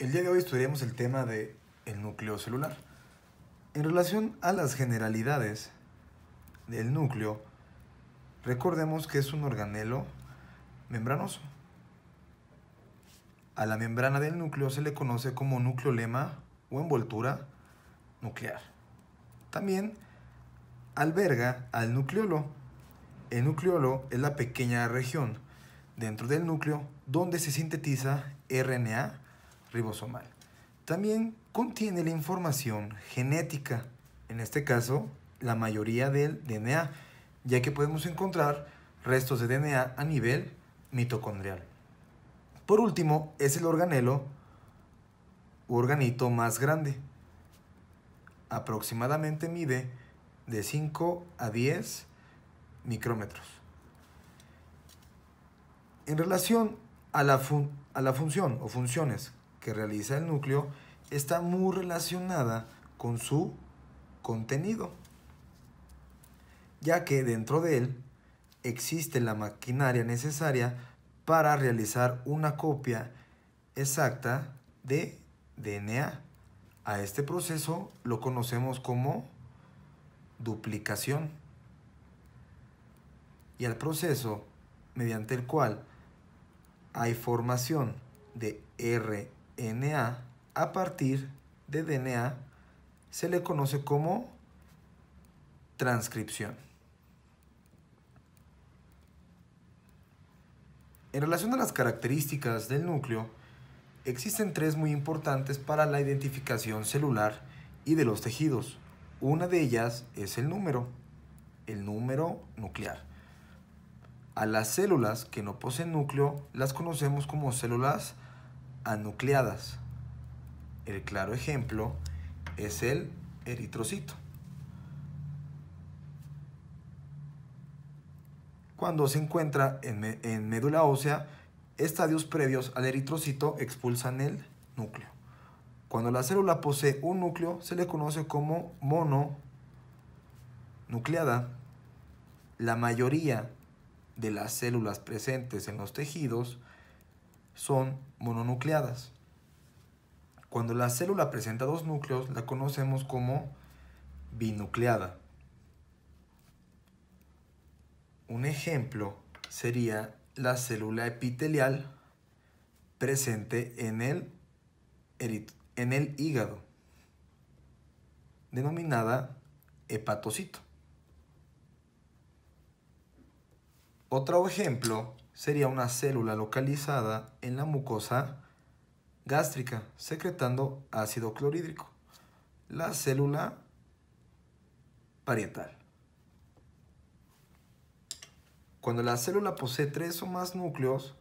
El día de hoy estudiaremos el tema de el núcleo celular. En relación a las generalidades del núcleo, recordemos que es un organelo membranoso. A la membrana del núcleo se le conoce como nucleolema o envoltura nuclear. También alberga al nucleolo. El nucleolo es la pequeña región dentro del núcleo donde se sintetiza RNA ribosomal. También contiene la información genética, en este caso la mayoría del DNA, ya que podemos encontrar restos de DNA a nivel mitocondrial. Por último, es el organelo u organito más grande. Aproximadamente mide de 5 a 10 micrómetros. En relación a la función o funciones que realiza el núcleo, está muy relacionada con su contenido, ya que dentro de él existe la maquinaria necesaria para realizar una copia exacta de DNA. A este proceso lo conocemos como duplicación. Y al proceso mediante el cual hay formación de RNA a partir de DNA se le conoce como transcripción. En relación a las características del núcleo, existen tres muy importantes para la identificación celular y de los tejidos. Una de ellas es el número nuclear. A las células que no poseen núcleo las conocemos como células anucleadas. El claro ejemplo es el eritrocito. Cuando se encuentra en médula ósea, estadios previos al eritrocito expulsan el núcleo. Cuando la célula posee un núcleo, se le conoce como mononucleada. La mayoría de las células presentes en los tejidos son mononucleadas. Cuando la célula presenta dos núcleos, la conocemos como binucleada. Un ejemplo sería la célula epitelial presente en el hígado, denominada hepatocito. Otro ejemplo sería una célula localizada en la mucosa gástrica, secretando ácido clorhídrico, la célula parietal. Cuando la célula posee tres o más núcleos,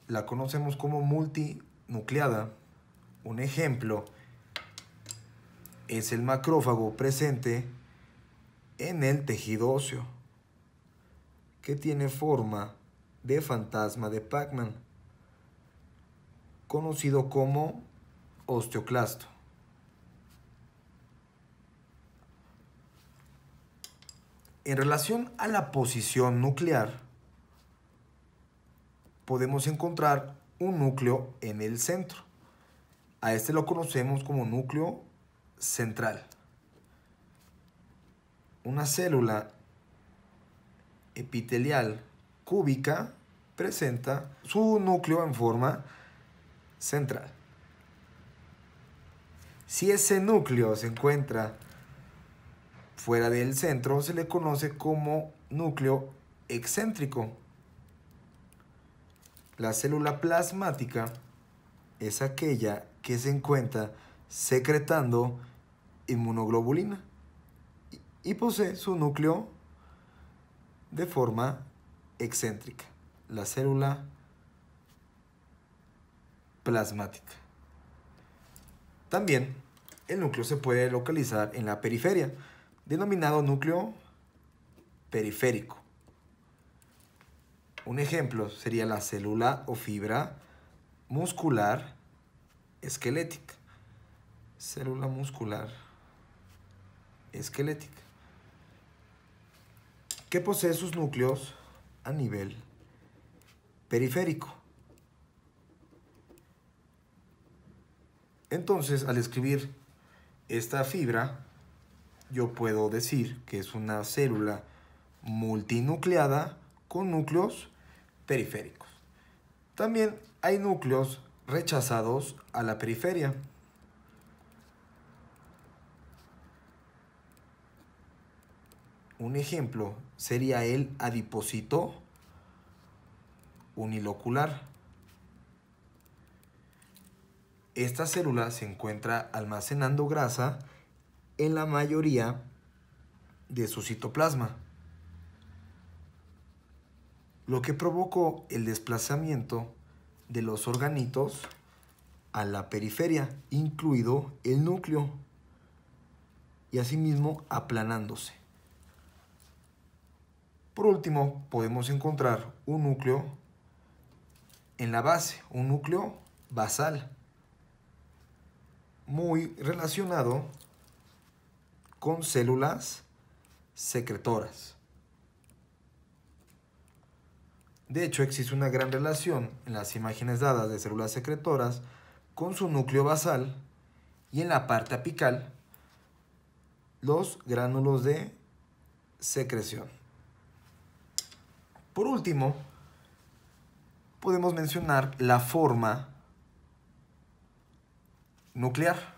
la conocemos como multinucleada. Un ejemplo es el macrófago presente en el tejido óseo, que tiene forma de fantasma de Pac-Man, conocido como osteoclasto. En relación a la posición nuclear, podemos encontrar un núcleo en el centro. A este lo conocemos como núcleo central. Una célula epitelial cúbica presenta su núcleo en forma central. Si ese núcleo se encuentra fuera del centro, se le conoce como núcleo excéntrico. La célula plasmática es aquella que se encuentra secretando inmunoglobulina y posee su núcleo de forma excéntrica, la célula plasmática. También el núcleo se puede localizar en la periferia, denominado núcleo periférico. Un ejemplo sería la célula o fibra muscular esquelética. Célula muscular esquelética, que posee sus núcleos a nivel periférico. Entonces, al escribir esta fibra, yo puedo decir que es una célula multinucleada con núcleos periféricos. También hay núcleos rechazados a la periferia. Un ejemplo sería el adipocito unilocular. Esta célula se encuentra almacenando grasa en la mayoría de su citoplasma, lo que provocó el desplazamiento de los organitos a la periferia, incluido el núcleo, y asimismo aplanándose. Por último, podemos encontrar un núcleo en la base, un núcleo basal, muy relacionado con células secretoras. De hecho, existe una gran relación en las imágenes dadas de células secretoras con su núcleo basal y en la parte apical los gránulos de secreción. Por último, podemos mencionar la forma nuclear.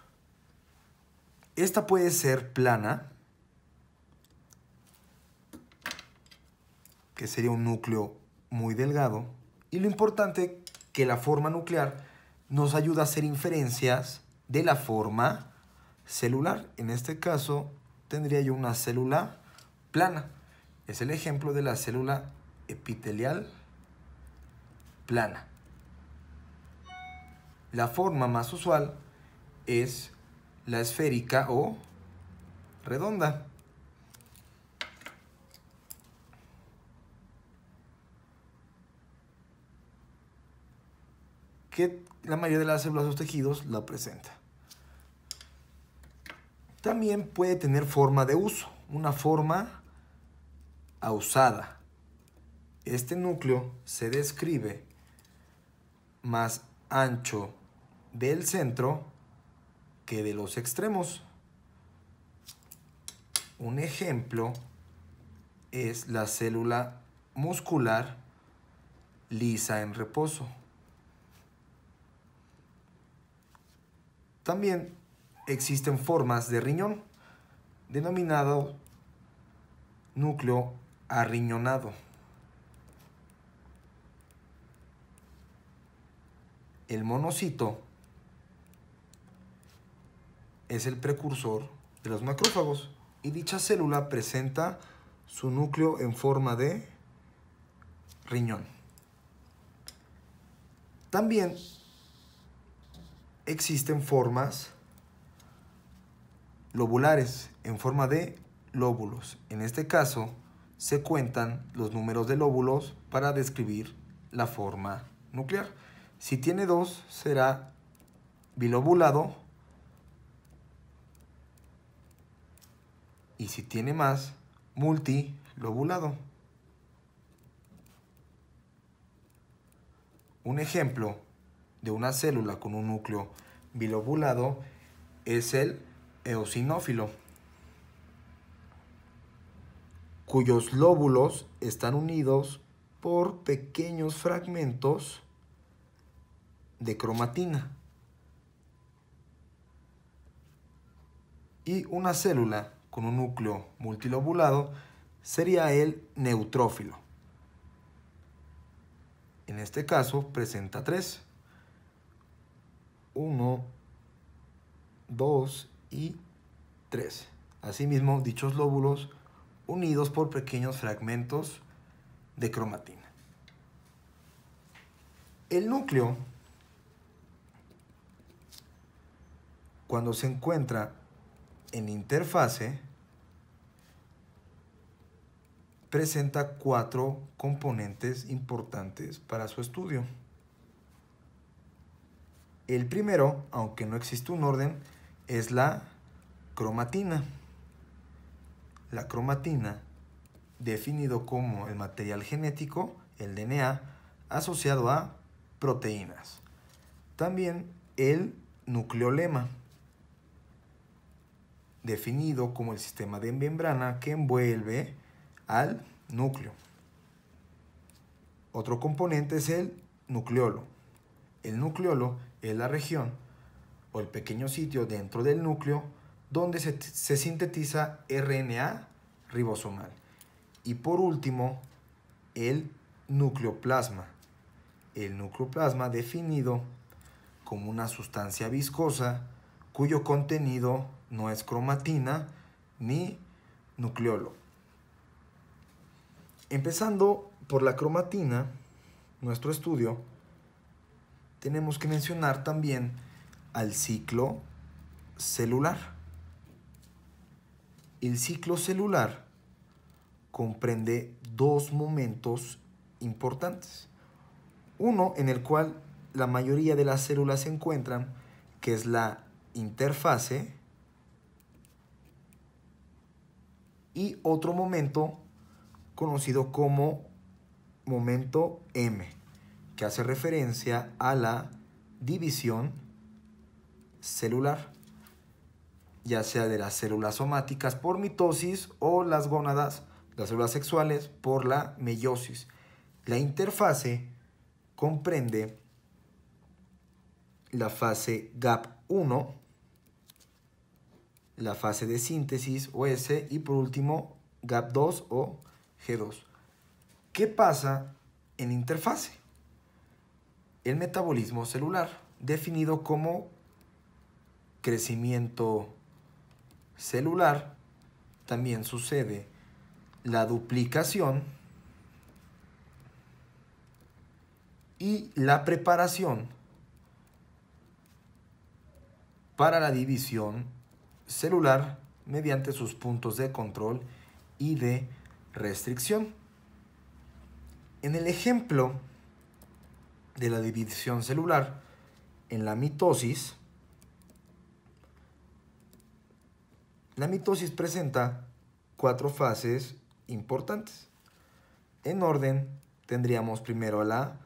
Esta puede ser plana, que sería un núcleo muy delgado, y lo importante que la forma nuclear nos ayuda a hacer inferencias de la forma celular. En este caso tendría yo una célula plana. Es el ejemplo de la célula epitelial plana. La forma más usual es la esférica o redonda. Que la mayoría de las células de los tejidos la presenta. También puede tener forma de uso, una forma ausada. Este núcleo se describe más ancho del centro que de los extremos. Un ejemplo es la célula muscular lisa en reposo. También existen formas de riñón, denominado núcleo arriñonado. El monocito es el precursor de los macrófagos y dicha célula presenta su núcleo en forma de riñón. También existen formas lobulares en forma de lóbulos. En este caso, se cuentan los números de lóbulos para describir la forma nuclear. Si tiene 2, será bilobulado. Y si tiene más, multilobulado. Un ejemplo de una célula con un núcleo bilobulado es el eosinófilo, cuyos lóbulos están unidos por pequeños fragmentos de cromatina. Y una célula con un núcleo multilobulado sería el neutrófilo. En este caso presenta 3. 1, 2 y 3. Asimismo, dichos lóbulos unidos por pequeños fragmentos de cromatina. El núcleo, cuando se encuentra en interfase, presenta 4 componentes importantes para su estudio. El primero, aunque no existe un orden, es la cromatina. La cromatina, definido como el material genético, el DNA, asociado a proteínas. También el nucleolema, definido como el sistema de membrana que envuelve al núcleo. Otro componente es el nucleolo. El nucleolo es la región o el pequeño sitio dentro del núcleo donde se sintetiza RNA ribosomal. Y por último, el nucleoplasma. El nucleoplasma definido como una sustancia viscosa cuyo contenido no es cromatina ni nucleolo. Empezando por la cromatina, nuestro estudio, tenemos que mencionar también al ciclo celular. El ciclo celular comprende dos momentos importantes. Uno en el cual la mayoría de las células se encuentran, que es la interfase, y otro momento conocido como momento M, que hace referencia a la división celular, ya sea de las células somáticas por mitosis o las gónadas, las células sexuales, por la meiosis. La interfase comprende la fase GAP1, la fase de síntesis o S y por último GAP2 o G2. ¿Qué pasa en interfase? El metabolismo celular, definido como crecimiento celular, también sucede la duplicación y la preparación para la división celular mediante sus puntos de control y de restricción. En el ejemplo de la división celular, en la mitosis presenta 4 fases importantes. En orden, tendríamos primero a la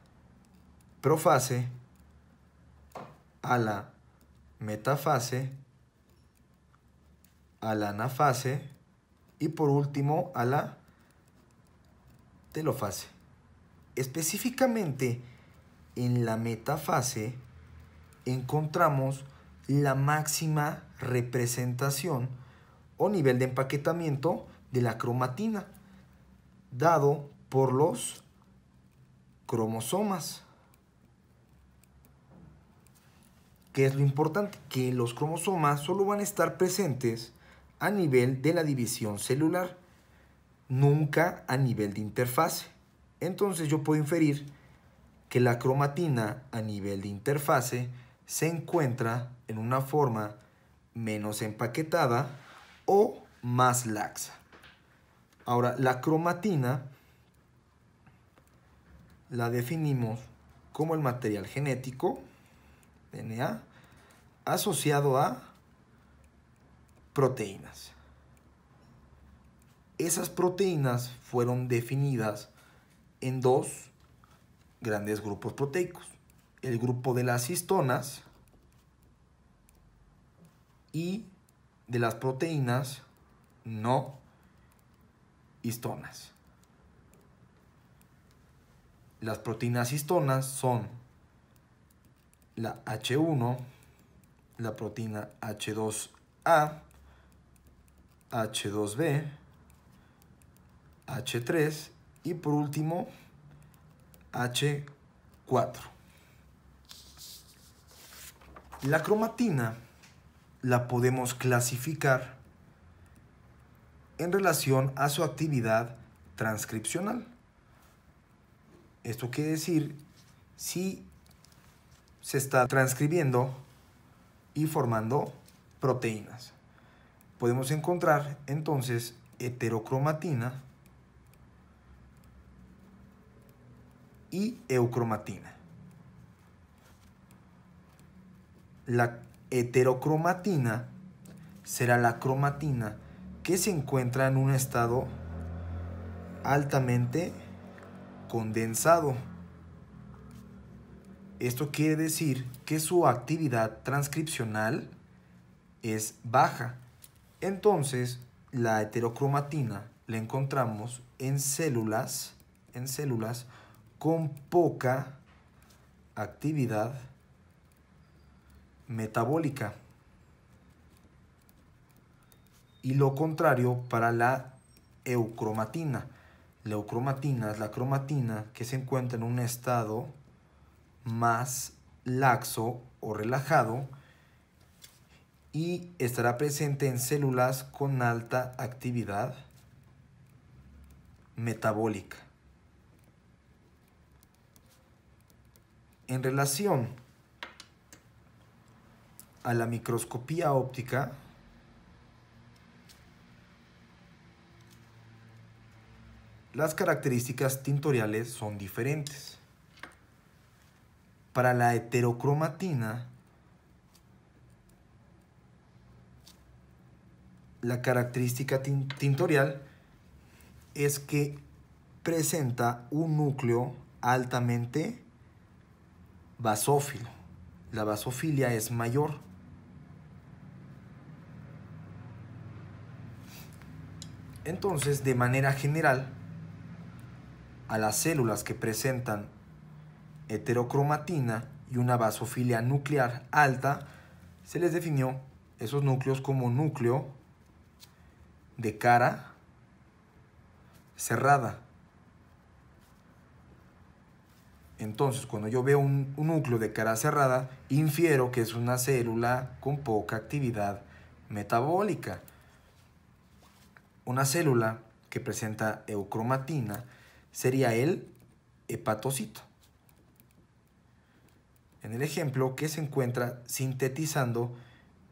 profase, a la metafase, a la anafase y por último a la telofase. Específicamente en la metafase encontramos la máxima representación o nivel de empaquetamiento de la cromatina, dado por los cromosomas. ¿Qué es lo importante? Que los cromosomas solo van a estar presentes a nivel de la división celular, nunca a nivel de interfase. Entonces yo puedo inferir que la cromatina a nivel de interfase se encuentra en una forma menos empaquetada o más laxa. Ahora, la cromatina la definimos como el material genético, DNA, asociado a proteínas. Esas proteínas fueron definidas en 2 grandes grupos proteicos: el grupo de las histonas y de las proteínas no histonas. Las proteínas histonas son la H1, la proteína H2A, H2B, H3 y por último H4. La cromatina la podemos clasificar en relación a su actividad transcripcional. Esto quiere decir si se está transcribiendo y formando proteínas. Podemos encontrar entonces heterocromatina y eucromatina. La heterocromatina será la cromatina que se encuentra en un estado altamente condensado. Esto quiere decir que su actividad transcripcional es baja. Entonces, la heterocromatina la encontramos en células con poca actividad metabólica. Y lo contrario para la eucromatina. La eucromatina es la cromatina que se encuentra en un estado más laxo o relajado y estará presente en células con alta actividad metabólica. En relación a la microscopía óptica, las características tintoriales son diferentes. Para la heterocromatina, la característica tintorial es que presenta un núcleo altamente basófilo. La basofilia es mayor. Entonces, de manera general, a las células que presentan heterocromatina y una basofilia nuclear alta, se les definió esos núcleos como núcleo de cara cerrada. Entonces, cuando yo veo un núcleo de cara cerrada, infiero que es una célula con poca actividad metabólica. Una célula que presenta eucromatina sería el hepatocito. En el ejemplo, que se encuentra sintetizando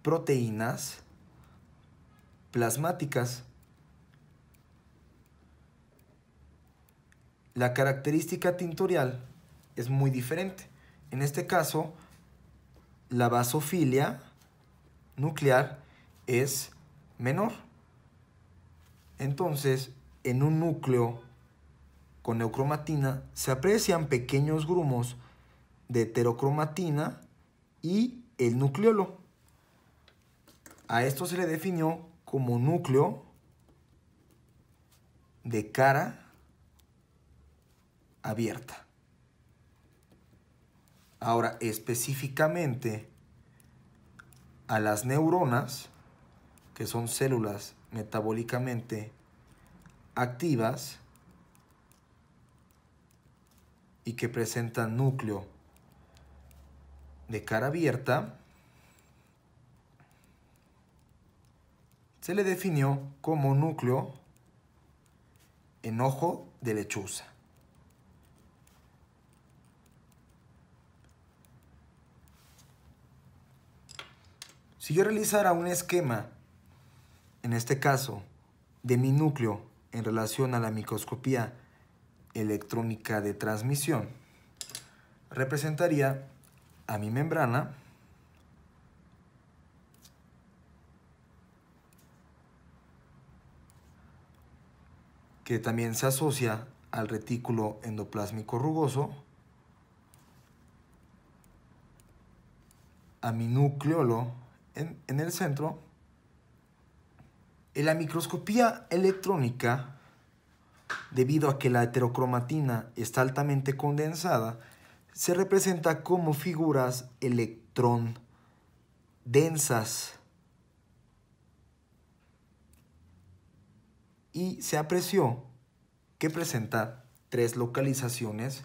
proteínas plasmáticas. La característica tintorial es muy diferente. En este caso, la basofilia nuclear es menor. Entonces, en un núcleo con eucromatina se aprecian pequeños grumos de heterocromatina y el nucleolo. A esto se le definió como núcleo de cara abierta. Ahora, específicamente a las neuronas, que son células metabólicamente activas y que presentan núcleo de cara abierta, se le definió como núcleo en ojo de lechuza. Si yo realizara un esquema, en este caso, de mi núcleo en relación a la microscopía electrónica de transmisión, representaría a mi membrana que también se asocia al retículo endoplásmico rugoso, a mi nucleolo en el centro. En la microscopía electrónica, debido a que la heterocromatina está altamente condensada, se representa como figuras electrón densas. Y se apreció que presenta 3 localizaciones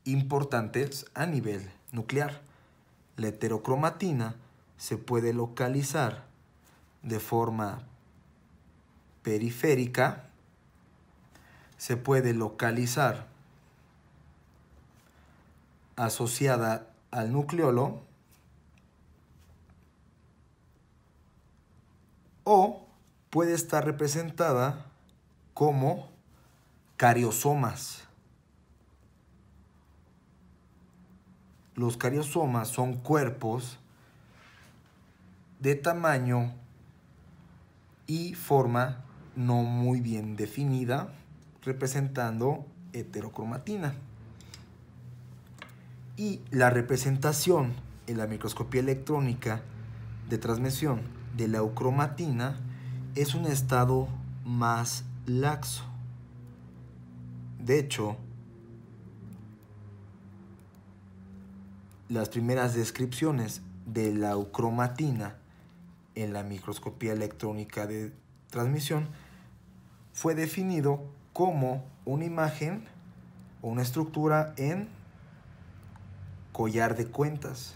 importantes a nivel nuclear. La heterocromatina se puede localizar de forma periférica, se puede localizar asociada al nucleolo o puede estar representada como cariosomas. Los cariosomas son cuerpos de tamaño y forma no muy bien definida, representando heterocromatina. Y la representación en la microscopía electrónica de transmisión de la eucromatina es un estado más laxo. De hecho, las primeras descripciones de la eucromatina en la microscopía electrónica de transmisión fue definido como una imagen o una estructura en collar de cuentas.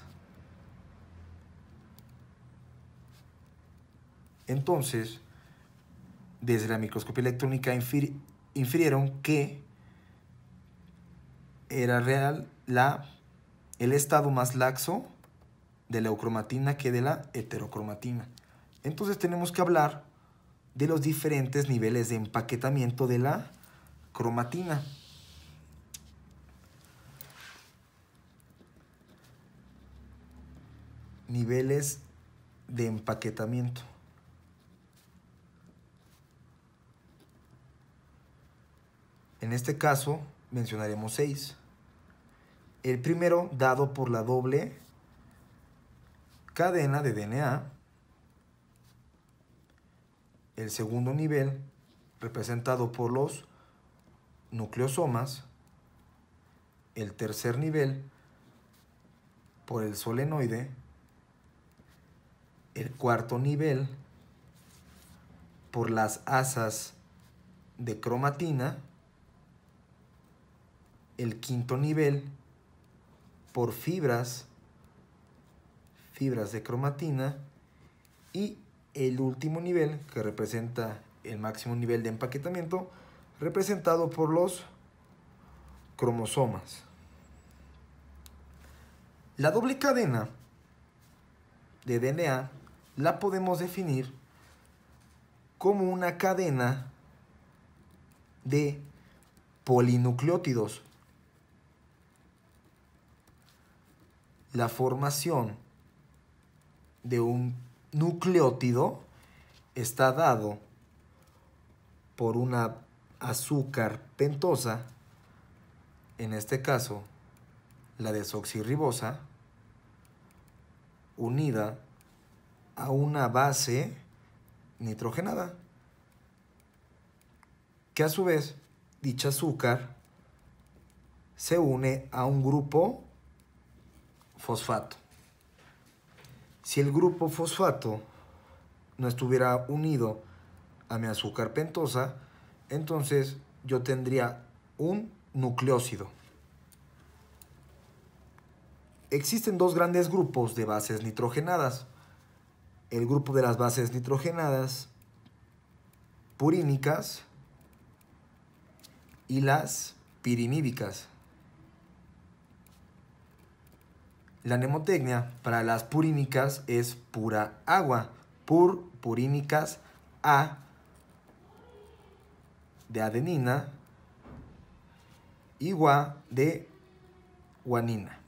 Entonces, desde la microscopía electrónica infirieron que era real el estado más laxo de la eucromatina que de la heterocromatina. Entonces tenemos que hablar de los diferentes niveles de empaquetamiento de la cromatina. Niveles de empaquetamiento. En este caso mencionaremos 6. El primero dado por la doble cadena de DNA. El segundo nivel representado por los nucleosomas. El tercer nivel por el solenoide. El cuarto nivel por las asas de cromatina. El quinto nivel por fibras de cromatina. Y el último nivel, que representa el máximo nivel de empaquetamiento, representado por los cromosomas. La doble cadena de DNA la podemos definir como una cadena de polinucleótidos. La formación de un nucleótido está dado por una azúcar pentosa, en este caso la desoxirribosa, unida a una base nitrogenada, que a su vez dicha azúcar se une a un grupo fosfato. Si el grupo fosfato no estuviera unido a mi azúcar pentosa, entonces yo tendría un nucleósido. Existen dos grandes grupos de bases nitrogenadas. El grupo de las bases nitrogenadas purínicas y las pirimídicas. La mnemotecnia para las purínicas es pura agua. Purínicas, A de adenina y Gua de guanina.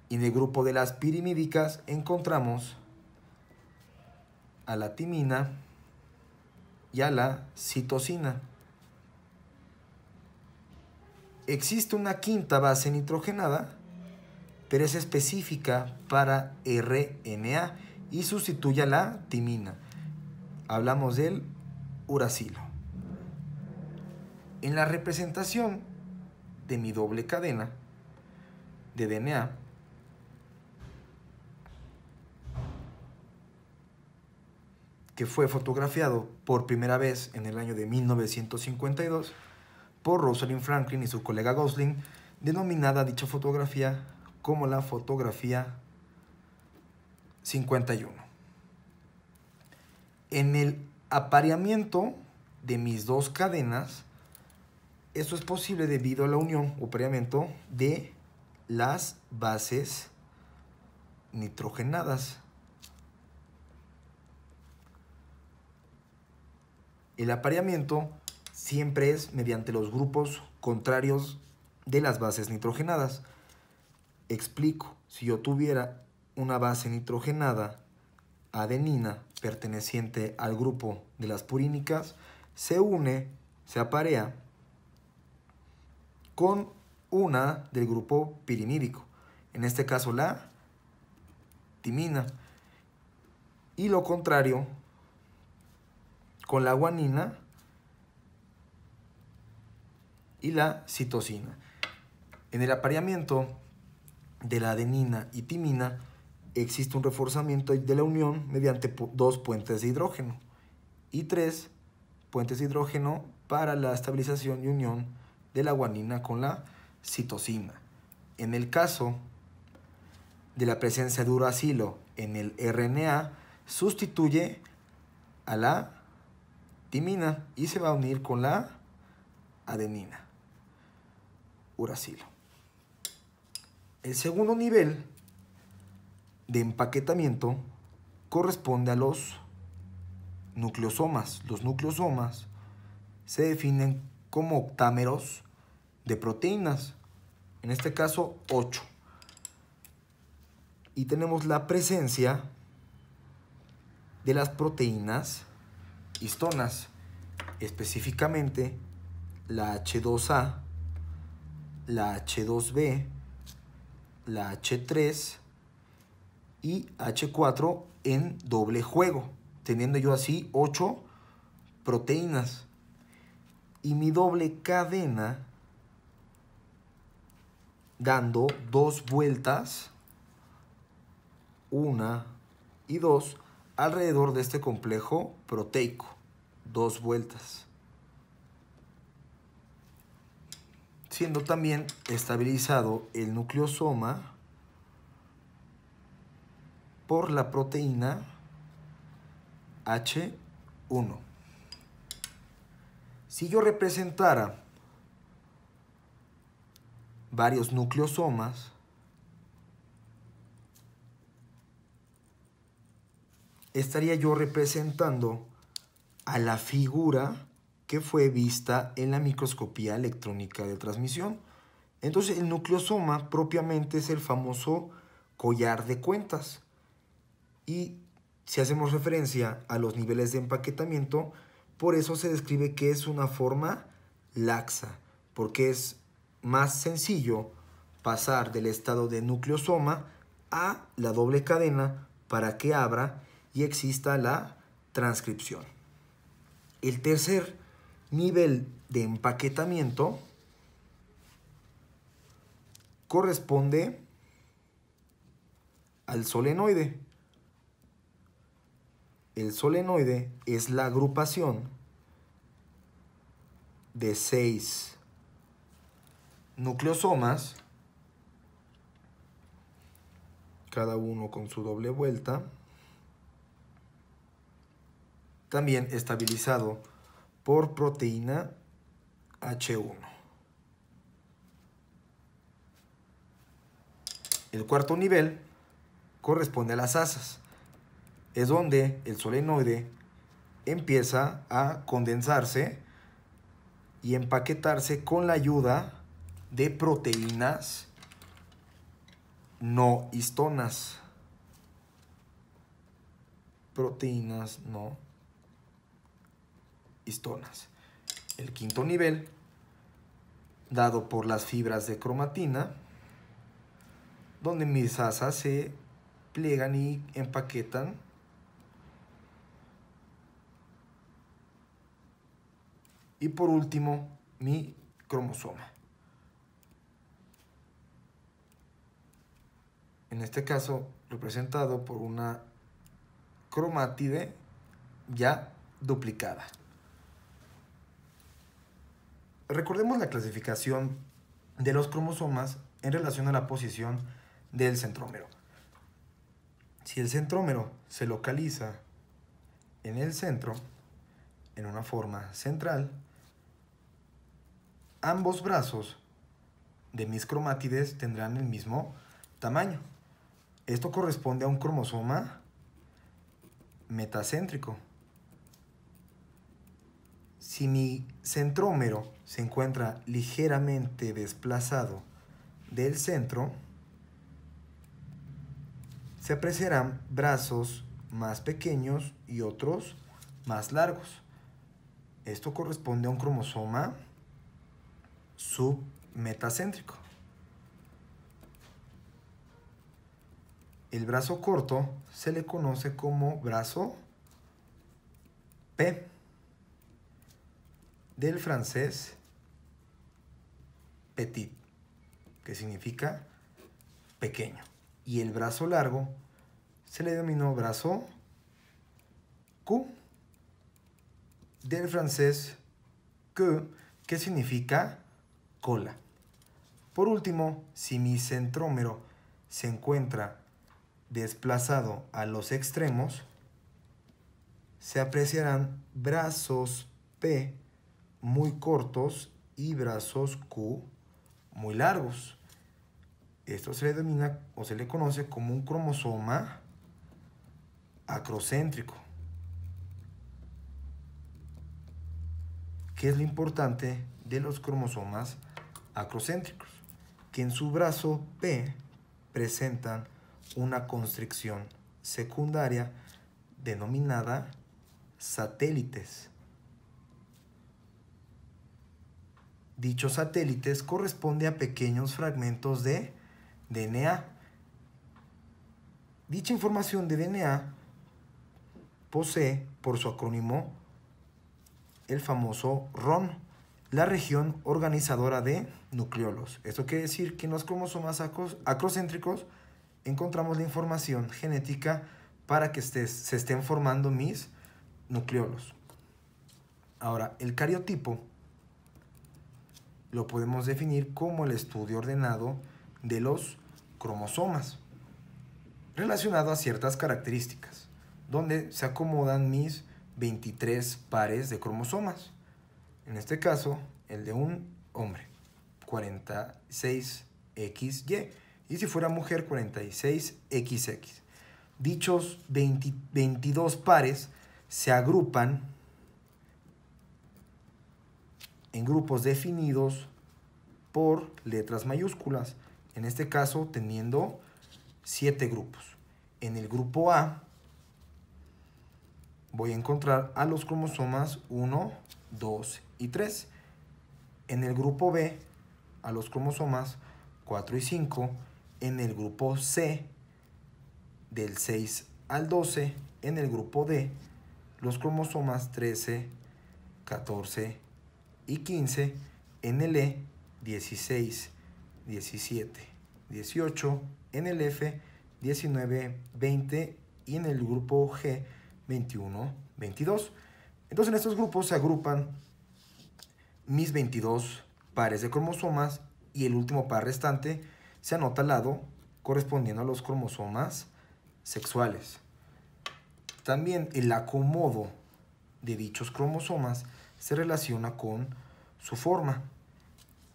Y en el grupo de las pirimídicas encontramos a la timina y a la citosina. Existe una quinta base nitrogenada, pero es específica para RNA y sustituye a la timina. Hablamos del uracilo. En la representación de mi doble cadena de DNA, que fue fotografiado por primera vez en el año de 1952 por Rosalind Franklin y su colega Gosling, denominada dicha fotografía como la fotografía 51. En el apareamiento de mis dos cadenas, esto es posible debido a la unión o apareamiento de las bases nitrogenadas. El apareamiento siempre es mediante los grupos contrarios de las bases nitrogenadas. Explico, si yo tuviera una base nitrogenada, adenina, perteneciente al grupo de las purínicas, se une, se aparea con una del grupo pirinídico, en este caso la timina. Y lo contrario con la guanina y la citosina. En el apareamiento de la adenina y timina existe un reforzamiento de la unión mediante 2 puentes de hidrógeno y 3 puentes de hidrógeno para la estabilización y unión de la guanina con la citosina. En el caso de la presencia de uracilo en el RNA, sustituye a la timina y se va a unir con la adenina, uracilo. El segundo nivel de empaquetamiento corresponde a los nucleosomas. Los nucleosomas se definen como octámeros de proteínas, en este caso 8. Y tenemos la presencia de las proteínas histonas, específicamente la H2A, la H2B, la H3 y H4 en doble juego, teniendo yo así 8 proteínas. Y mi doble cadena dando 2 vueltas, 1 y 2, alrededor de este complejo proteico. 2 vueltas. Siendo también estabilizado el nucleosoma por la proteína H1. Si yo representara varios nucleosomas, estaría yo representando a la figura que fue vista en la microscopía electrónica de transmisión. Entonces el nucleosoma propiamente es el famoso collar de cuentas. Y si hacemos referencia a los niveles de empaquetamiento, por eso se describe que es una forma laxa, porque es más sencillo pasar del estado de nucleosoma a la doble cadena para que abra y exista la transcripción. El tercer nivel de empaquetamiento corresponde al solenoide. El solenoide es la agrupación de 6 nucleosomas, cada uno con su doble vuelta, también estabilizado por proteína H1. El cuarto nivel corresponde a las asas. Es donde el solenoide empieza a condensarse y empaquetarse con la ayuda de proteínas no histonas. Proteínas no histonas. El quinto nivel, dado por las fibras de cromatina, donde mis asas se pliegan y empaquetan y por último mi cromosoma. En este caso representado por una cromátide ya duplicada. Recordemos la clasificación de los cromosomas en relación a la posición del centrómero. Si el centrómero se localiza en el centro, en una forma central, ambos brazos de mis cromátides tendrán el mismo tamaño. Esto corresponde a un cromosoma metacéntrico. Si mi centrómero se encuentra ligeramente desplazado del centro, se apreciarán brazos más pequeños y otros más largos. Esto corresponde a un cromosoma metacéntrico. El brazo corto se le conoce como brazo P, del francés petit, que significa pequeño. Y el brazo largo se le denominó brazo Q, del francés queue, que significa cola. Por último, si mi centrómero se encuentra desplazado a los extremos, se apreciarán brazos P muy cortos y brazos Q muy largos. Esto se le denomina o se le conoce como un cromosoma acrocéntrico. ¿Qué es lo importante de los cromosomas acrocéntricos? Que en su brazo P presentan una constricción secundaria denominada satélites. Dichos satélites corresponden a pequeños fragmentos de DNA. Dicha información de DNA posee, por su acrónimo, el famoso RON, la región organizadora de nucleolos. Esto quiere decir que en los cromosomas acrocéntricos encontramos la información genética para que se estén formando mis nucleolos. Ahora, el cariotipo lo podemos definir como el estudio ordenado de los cromosomas, relacionado a ciertas características, donde se acomodan mis 23 pares de cromosomas. En este caso, el de un hombre, 46XY, y si fuera mujer, 46XX. Dichos 22 pares se agrupan en grupos definidos por letras mayúsculas, en este caso teniendo 7 grupos. En el grupo A voy a encontrar a los cromosomas 1, 2 y 3. En el grupo B a los cromosomas 4 y 5. En el grupo C del 6 al 12. En el grupo D los cromosomas 13, 14 y 15. En el E 16, 17, 18. En el F 19, 20 y en el grupo G 21, 22. Entonces en estos grupos se agrupan mis 22 pares de cromosomas y el último par restante se anota al lado correspondiendo a los cromosomas sexuales. También el acomodo de dichos cromosomas se relaciona con su forma.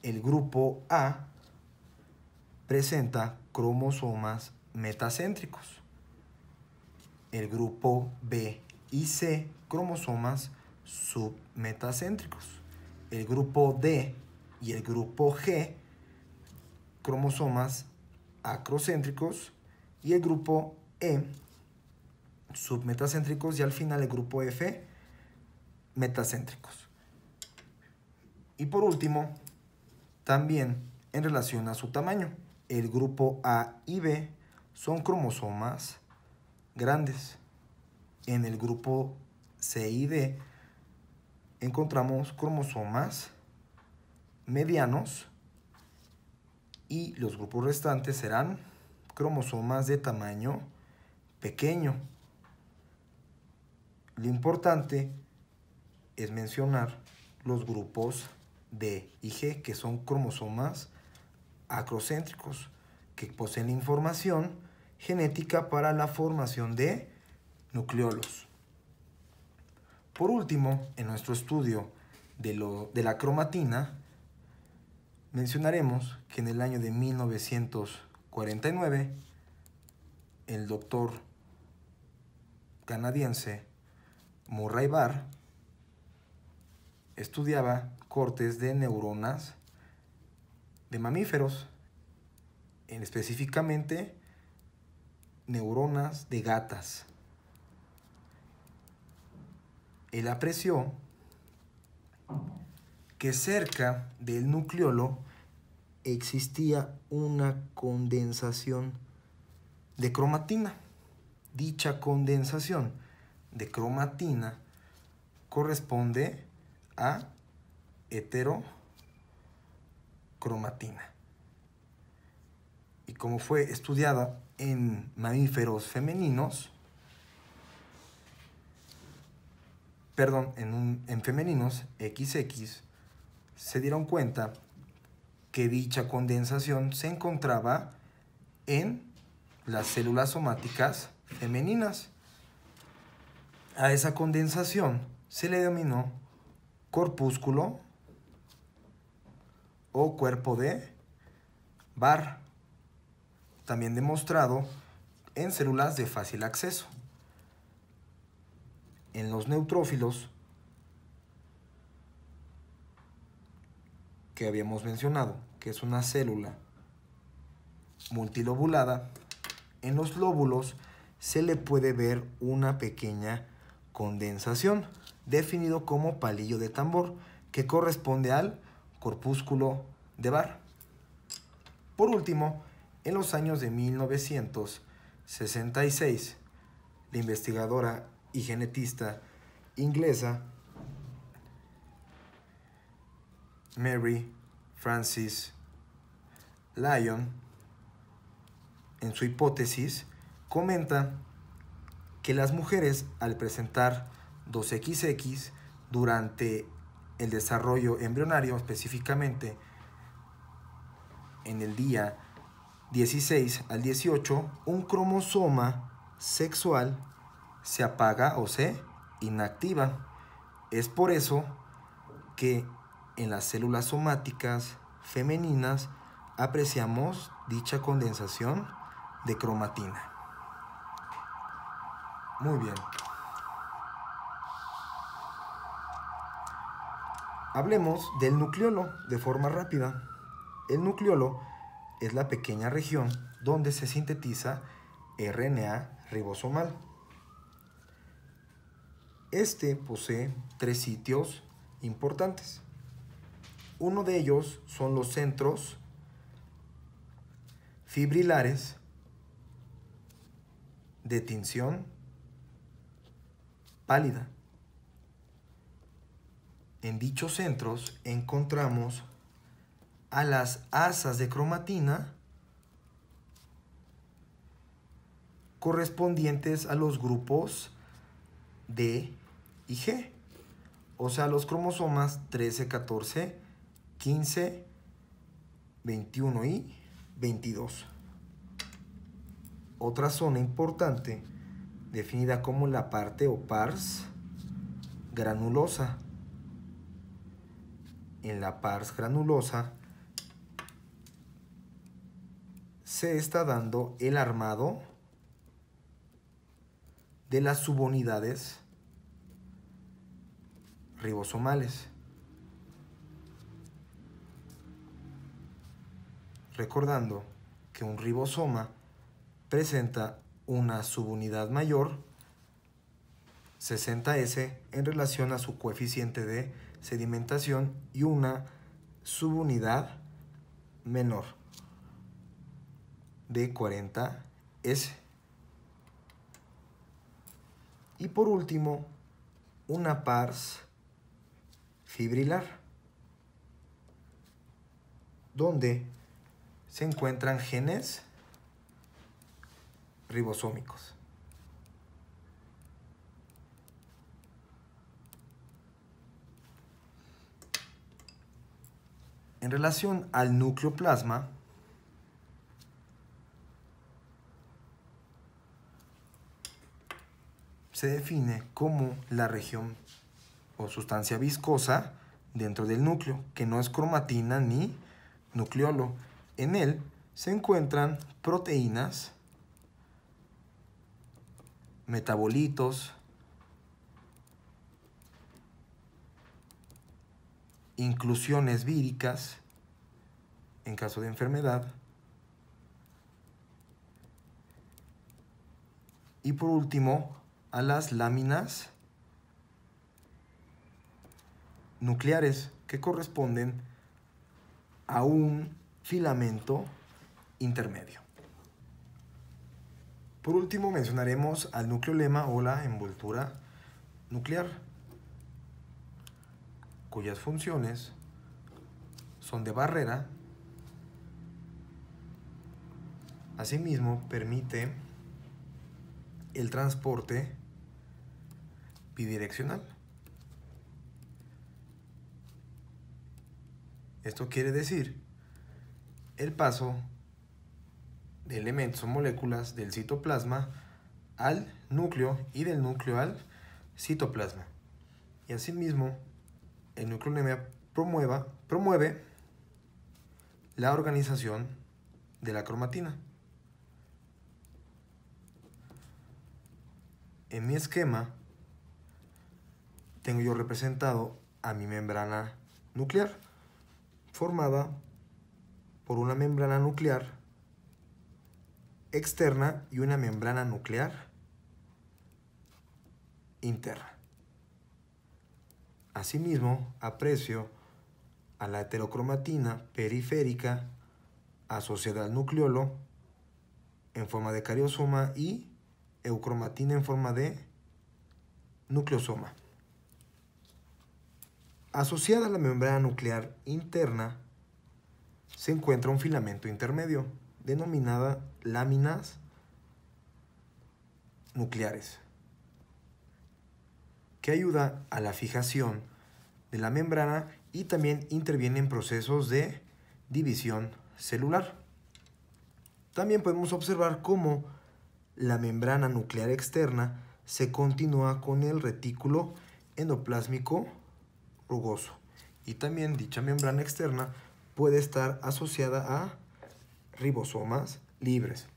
El grupo A presenta cromosomas metacéntricos. El grupo B y C, cromosomas submetacéntricos. El grupo D y el grupo G, cromosomas acrocéntricos. Y el grupo E, submetacéntricos. Y al final el grupo F, metacéntricos. Y por último, también en relación a su tamaño, el grupo A y B son cromosomas grandes. En el grupo C y D encontramos cromosomas medianos y los grupos restantes serán cromosomas de tamaño pequeño. Lo importante es mencionar los grupos D y G, que son cromosomas acrocéntricos, que poseen la información genética para la formación de nucleolos. Por último, en nuestro estudio de la cromatina, mencionaremos que en el año de 1949, el doctor canadiense Murray Barr estudiaba cortes de neuronas de mamíferos, específicamente neuronas de gatas. Él apreció que cerca del nucleolo existía una condensación de cromatina. Dicha condensación de cromatina corresponde a heterocromatina. Y como fue estudiada en mamíferos femeninos, en femeninos XX, se dieron cuenta que dicha condensación se encontraba en las células somáticas femeninas. A esa condensación se le denominó corpúsculo o cuerpo de Barr, también demostrado en células de fácil acceso. En los neutrófilos, que habíamos mencionado, que es una célula multilobulada, en los lóbulos se le puede ver una pequeña condensación, definido como palillo de tambor, que corresponde al corpúsculo de Barr. Por último, en los años de 1966, la investigadora y genetista inglesa Mary Frances Lyon, en su hipótesis, comenta que las mujeres, al presentar 2XX durante el desarrollo embrionario, específicamente en el día 16 al 18, un cromosoma sexual se apaga o se inactiva. Es por eso que en las células somáticas femeninas apreciamos dicha condensación de cromatina. Muy bien. Hablemos del nucleolo de forma rápida. El nucleolo es la pequeña región donde se sintetiza RNA ribosomal. Este posee 3 sitios importantes. Uno de ellos son los centros fibrilares de tinción pálida. En dichos centros encontramos a las asas de cromatina correspondientes a los grupos D y G, o sea, los cromosomas 13, 14, 15, 21 y 22. Otra zona importante, definida como la parte o pars granulosa. En la pars granulosa se está dando el armado de las subunidades ribosomales. Recordando que un ribosoma presenta una subunidad mayor, 60S, en relación a su coeficiente de sedimentación, y una subunidad menor de 40S. Y por último, una pars fibrilar, donde se encuentran genes ribosómicos. En relación al nucleoplasma, se define como la región o sustancia viscosa dentro del núcleo, que no es cromatina ni nucleolo. En él se encuentran proteínas, metabolitos, inclusiones víricas en caso de enfermedad, y por último a las láminas nucleares, que corresponden a un filamento intermedio. Por último, mencionaremos al nucleolema o la envoltura nuclear, cuyas funciones son de barrera. Asimismo, permite el transporte bidireccional. Esto quiere decir el paso de elementos o moléculas del citoplasma al núcleo y del núcleo al citoplasma. Y asimismo, el nucleolema promueve la organización de la cromatina. En mi esquema tengo yo representado a mi membrana nuclear, formada por una membrana nuclear externa y una membrana nuclear interna. Asimismo, aprecio a la heterocromatina periférica asociada al nucleolo en forma de cariosoma y eucromatina en forma de nucleosoma. Asociada a la membrana nuclear interna se encuentra un filamento intermedio denominada láminas nucleares, que ayuda a la fijación de la membrana y también interviene en procesos de división celular. También podemos observar cómo la membrana nuclear externa se continúa con el retículo endoplásmico rugoso, y también dicha membrana externa puede estar asociada a ribosomas libres.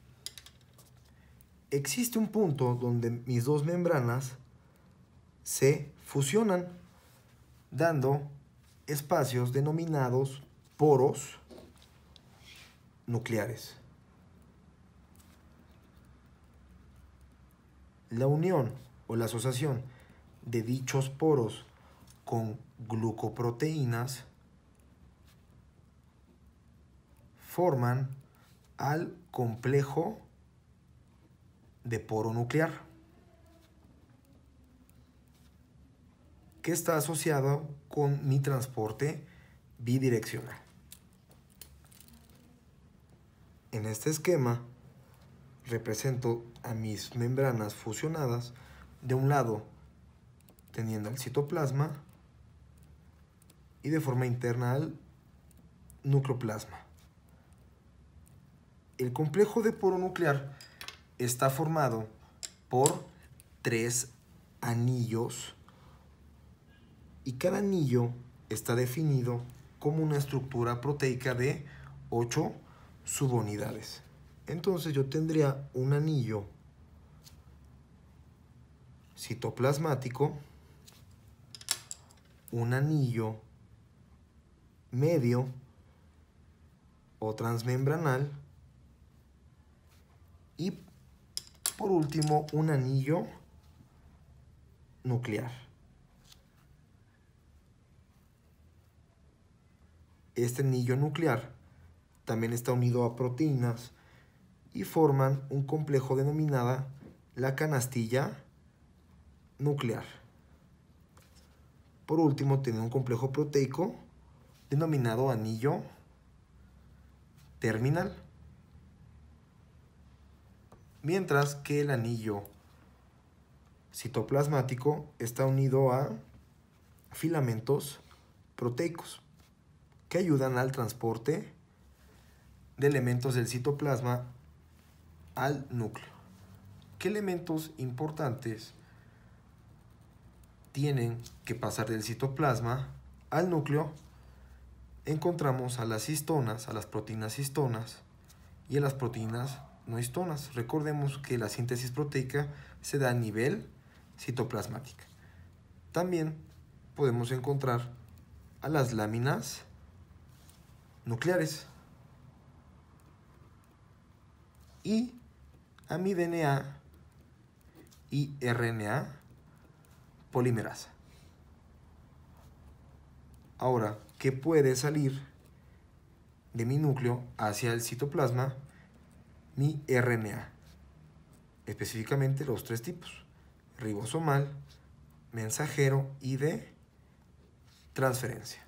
Existe un punto donde mis dos membranas se fusionan, dando espacios denominados poros nucleares. La unión o la asociación de dichos poros con glucoproteínas forman al complejo de poro nuclear, que está asociado con mi transporte bidireccional. En este esquema represento a mis membranas fusionadas, de un lado teniendo el citoplasma y de forma interna al nucleoplasma. El complejo de poro nuclear está formado por 3 anillos y cada anillo está definido como una estructura proteica de 8 subunidades. Entonces yo tendría un anillo citoplasmático, un anillo medio o transmembranal y por último un anillo nuclear. Este anillo nuclear también está unido a proteínas y forman un complejo denominada la canastilla nuclear. Por último, tiene un complejo proteico denominado anillo terminal, mientras que el anillo citoplasmático está unido a filamentos proteicos que ayudan al transporte de elementos del citoplasma al núcleo. ¿Qué elementos importantes tienen que pasar del citoplasma al núcleo? Encontramos a las histonas, a las proteínas histonas y a las proteínas no histonas. Recordemos que la síntesis proteica se da a nivel citoplasmática. También podemos encontrar a las láminas nucleares y a mi DNA y RNA polimerasa. Ahora, ¿qué puede salir de mi núcleo hacia el citoplasma mi RNA. Específicamente los 3 tipos: ribosomal, mensajero y de transferencia.